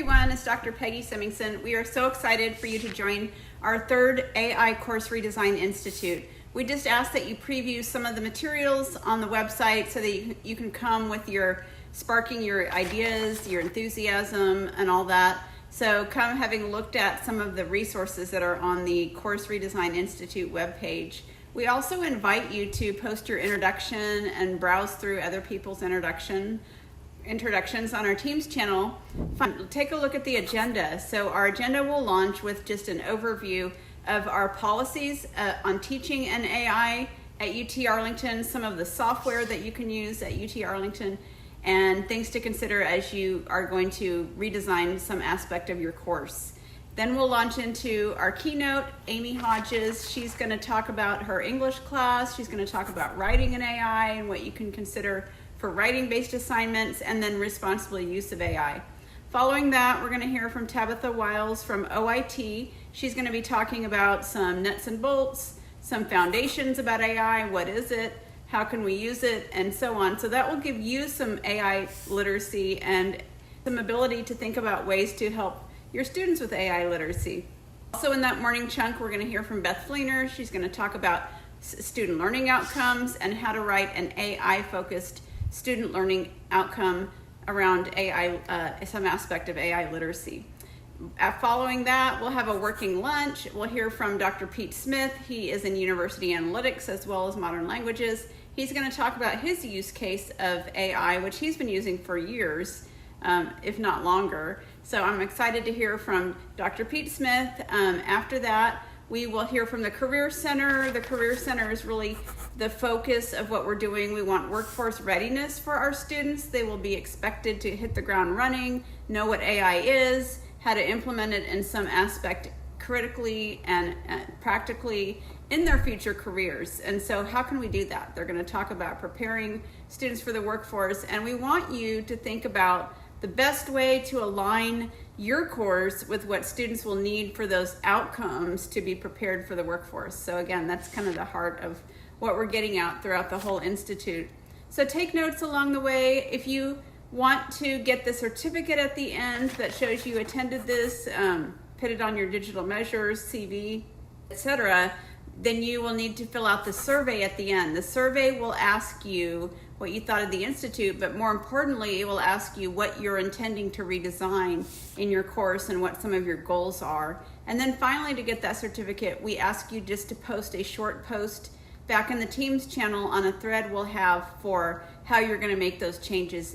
everyone, it's Dr. Peggy Semingson. We are so excited for you to join our third AI Course Redesign Institute. We just ask that you preview some of the materials on the website so that you can come with sparking your ideas, your enthusiasm, and all that. So come having looked at some of the resources that are on the Course Redesign Institute webpage. We also invite you to post your introduction and browse through other people's introductions on our Teams channel. Take a look at the agenda. So our agenda will launch with just an overview of our policies on teaching and AI at UT Arlington, some of the software that you can use at UT Arlington, and things to consider as you are going to redesign some aspect of your course. Then we'll launch into our keynote. Amy Hodges, she's going to talk about her English class. She's going to talk about writing in AI and what you can consider for writing-based assignments, and then responsible use of AI. Following that, we're going to hear from Tabitha Wiles from OIT. She's going to be talking about some nuts and bolts, some foundations about AI, what is it, how can we use it, and so on. So that will give you some AI literacy and some ability to think about ways to help your students with AI literacy. Also in that morning chunk, we're going to hear from Beth Fleener. She's going to talk about student learning outcomes and how to write an AI-focused student learning outcome around AI, some aspect of AI literacy. Following that, we'll have a working lunch. We'll hear from Dr. Pete Smith. He is in University Analytics as well as Modern Languages. He's going to talk about his use case of AI, which he's been using for years, if not longer. So I'm excited to hear from Dr. Pete Smith. After that, we will hear from the Career Center. The Career Center is really the focus of what we're doing. We want workforce readiness for our students. They will be expected to hit the ground running, know what AI is, how to implement it in some aspect critically and practically in their future careers. And so how can we do that? They're going to talk about preparing students for the workforce, and we want you to think about the best way to align your course with what students will need for those outcomes to be prepared for the workforce. So again, that's kind of the heart of what we're getting out throughout the whole institute. So take notes along the way. If you want to get the certificate at the end that shows you attended this, put it on your digital measures, CV, etc., then you will need to fill out the survey at the end. The survey will ask you what you thought of the Institute, but more importantly, it will ask you what you're intending to redesign in your course and what some of your goals are. And then finally, to get that certificate, we ask you just to post a short post back in the Teams channel on a thread we'll have for how you're going to make those changes